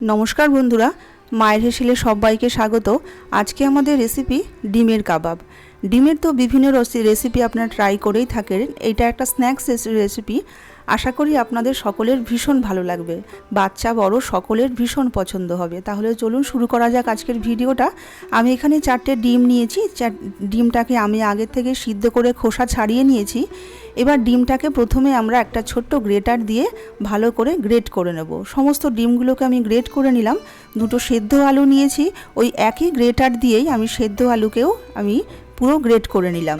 नमस्कार बंधुरा माয়ের হেসেলে সবাইকে স্বাগত। আজকে আমাদের রেসিপি ডিমের কাবাব। ডিমের তো বিভিন্ন রেসিপি আপনারা ট্রাই করেই থাকেন। এটা একটা স্ন্যাক্স রেসিপি। আশা করি আপনাদের সকলের ভীষণ ভালো লাগবে, বাচ্চা বড় সকলের ভীষণ পছন্দ হবে। তাহলে চলুন শুরু করা যাক আজকের ভিডিওটা। আমি এখানে 4টে ডিম নিয়েছি। ডিমটাকে আমি আগে থেকে সিদ্ধ করে খোসা ছাড়িয়ে নিয়েছি। এবার ডিমটাকে প্রথমে আমরা একটা ছোট্ট গ্রেটার দিয়ে ভালো করে গ্রেট করে নেব। সমস্ত ডিমগুলোকে আমি গ্রেট করে নিলাম। দুটো সেদ্ধ আলু নিয়েছি, ওই একই গ্রেটার দিয়েই আমি সেদ্ধ আলুকেও আমি পুরো গ্রেট করে নিলাম।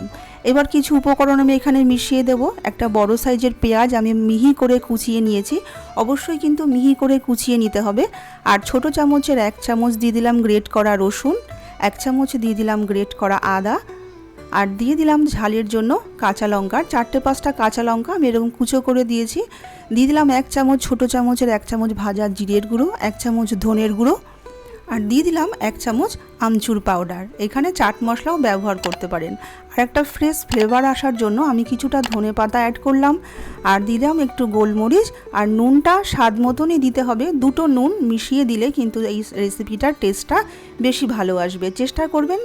এবার কিছু উপকরণ আমি এখানে মিশিয়ে দেব। একটা বড় সাইজের পেঁয়াজ আমি মিহি করে কুচিয়ে নিয়েছি, অবশ্যই কিন্তু মিহি করে কুচিয়ে নিতে হবে। আর ছোট চামচের 1 চামচ দিয়ে দিলাম গ্রেট করা রসুন, 1 চামচ দিয়ে দিলাম গ্রেট করা আদা, আর দিয়ে দিলাম ঝালের জন্য কাঁচা লঙ্কা। 4-5টা কাঁচা লঙ্কা আমি এরকম কুচো করে দিয়েছি। দিয়ে দিলাম 1 চামচ ছোটো চামচের 1 চামচ ভাজা জিরের গুঁড়ো, 1 চামচ ধনের গুঁড়ো, আর দিয়ে দিলাম 1 চামচ আমচুর পাউডার। এখানে চাট মশলাও ব্যবহার করতে পারেন। আর একটা ফ্রেশ ফ্লেভার আসার জন্য আমি কিছুটা ধনে পাতা অ্যাড করলাম, আর দিলাম একটু গোলমরিচ। আর নুনটা স্বাদ মতনই দিতে হবে। দুটো নুন মিশিয়ে দিলে কিন্তু এই রেসিপিটার টেস্টটা বেশি ভালো আসবে। চেষ্টা করবেন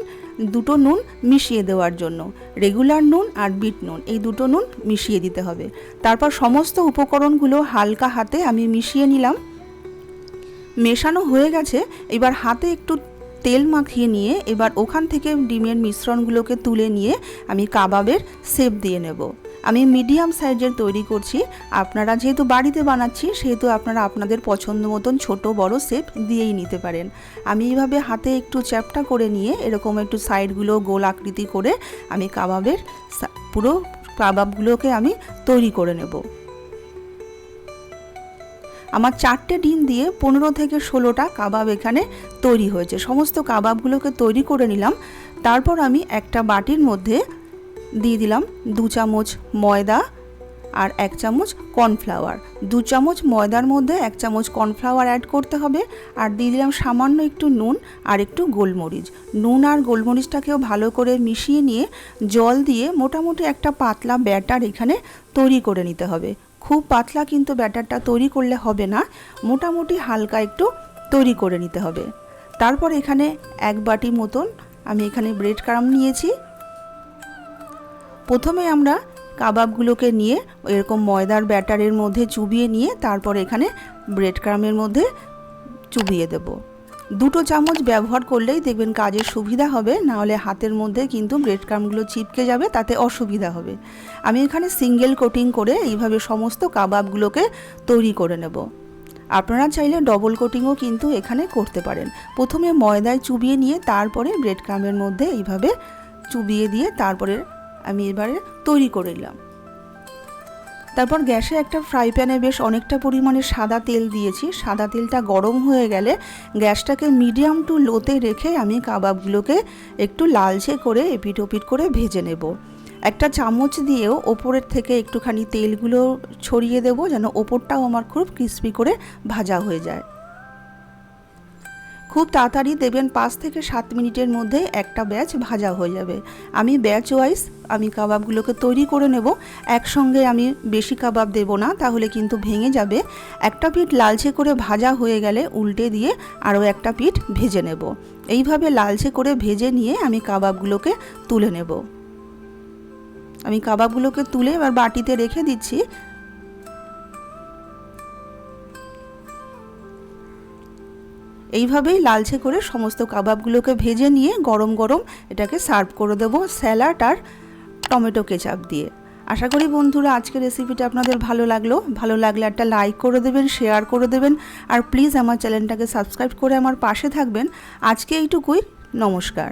দুটো নুন মিশিয়ে দেওয়ার জন্য। রেগুলার নুন আর বিট নুন, এই দুটো নুন মিশিয়ে দিতে হবে। তারপর সমস্ত উপকরণগুলো হালকা হাতে আমি মিশিয়ে নিলাম। মেশানো হয়ে গেছে। এবার হাতে একটু তেল মাখিয়ে নিয়ে এবার ওখান থেকে ডিমের মিশ্রণগুলোকে তুলে নিয়ে আমি কাবাবের শেপ দিয়ে নেব। আমি মিডিয়াম সাইজের তৈরি করছি। আপনারা যেহেতু বাড়িতে বানাচ্ছি সেহেতু আপনারা আপনাদের পছন্দ মতন ছোট বড় শেপ দিয়েই নিতে পারেন। আমি এইভাবে হাতে একটু চ্যাপটা করে নিয়ে এরকম একটু সাইডগুলো গোল আকৃতি করে আমি কাবাবের পুরো কাবাবগুলোকে আমি তৈরি করে নেব। আমার 4টে ডিম দিয়ে 15 থেকে 16টা কাবাব এখানে তৈরি হয়েছে। সমস্ত কাবাবগুলোকে তৈরি করে নিলাম। তারপর আমি একটা বাটির মধ্যে দিয়ে দিলাম 2 চামচ ময়দা আর 1 চামচ কর্নফ্লাওয়ার। 2 চামচ ময়দার মধ্যে 1 চামচ কর্নফ্লাওয়ার অ্যাড করতে হবে। আর দিয়ে দিলাম সামান্য একটু নুন আর একটু গোলমরিচ। নুন আর গোলমরিচটাকেও ভালো করে মিশিয়ে নিয়ে জল দিয়ে মোটামুটি একটা পাতলা ব্যাটার এখানে তৈরি করে নিতে হবে। খুব পাতলা কিন্তু ব্যাটারটা তৈরি করলে হবে না, মোটামুটি হালকা একটু তৈরি করে নিতে হবে। তারপর এখানে 1 বাটি মতন আমি এখানে ব্রেড ক্রাম্ব নিয়েছি। প্রথমে আমরা কাবাবগুলোকে নিয়ে এরকম ময়দার ব্যাটারের মধ্যে চুবিয়ে নিয়ে তারপর এখানে ব্রেড ক্রাম্বের মধ্যে চুবিয়ে দেব। 2 চামচ ব্যবহার করলেই দেখবেন কাজের সুবিধা হবে, নাহলে হাতের মধ্যে কিন্তু ব্রেড ক্রাম্বগুলো চিপকে যাবে, তাতে অসুবিধা হবে। আমি এখানে সিঙ্গেল কোটিং করে এইভাবে সমস্ত কাবাবগুলোকে তৈরি করে নেব। আপনারা চাইলে ডবল কোটিংও কিন্তু এখানে করতে পারেন। প্রথমে ময়দায় চুবিয়ে নিয়ে তারপরে ব্রেড ক্রাম্বের মধ্যে এইভাবে চুবিয়ে দিয়ে তারপরে আমি এবারে তৈরি করে নিলাম। তারপর গ্যাসে একটা ফ্রাই প্যানে বেশ অনেকটা পরিমাণে সাদা তেল দিয়েছি। সাদা তেলটা গরম হয়ে গেলে গ্যাসটাকে মিডিয়াম টু লোতে রেখে আমি কাবাবগুলোকে একটু লালচে করে এপিট ওপিট করে ভেজে নেব। একটা চামচ দিয়েও ওপরের থেকে একটুখানি তেলগুলো ছড়িয়ে দেব, যেন ওপরটাও আমার খুব ক্রিস্পি করে ভাজা হয়ে যায়। খুব তাড়াতাড়ি দেবেন 5 থেকে 7 মিনিটের মধ্যে একটা ব্যাচ ভাজা হয়ে যাবে। আমি ব্যাচ ওয়াইজ আমি কাবাবগুলোকে তৈরি করে নেব। একসঙ্গে আমি বেশি কাবাব দেব না, তাহলে কিন্তু ভেঙে যাবে। একটা পিঠ লালচে করে ভাজা হয়ে গেলে উল্টে দিয়ে আরও একটা পিঠ ভেজে নেব। এইভাবে লালচে করে ভেজে নিয়ে আমি কাবাবগুলোকে তুলে নেব। আমি কাবাবগুলোকে তুলে এবার বাটিতে রেখে দিচ্ছি। এইভাবেই লালচে করে সমস্ত কাবাবগুলোকে ভেজে নিয়ে গরম গরম এটাকে সার্ভ করে দেবো স্যালাড আর টমেটো কেচাপ দিয়ে। আশা করি বন্ধুরা আজকের রেসিপিটা আপনাদের ভালো লাগলে একটা লাইক করে দেবেন, শেয়ার করে দেবেন, আর প্লিজ আমার চ্যানেলটাকে সাবস্ক্রাইব করে আমার পাশে থাকবেন। আজকে এইটুকুই, নমস্কার।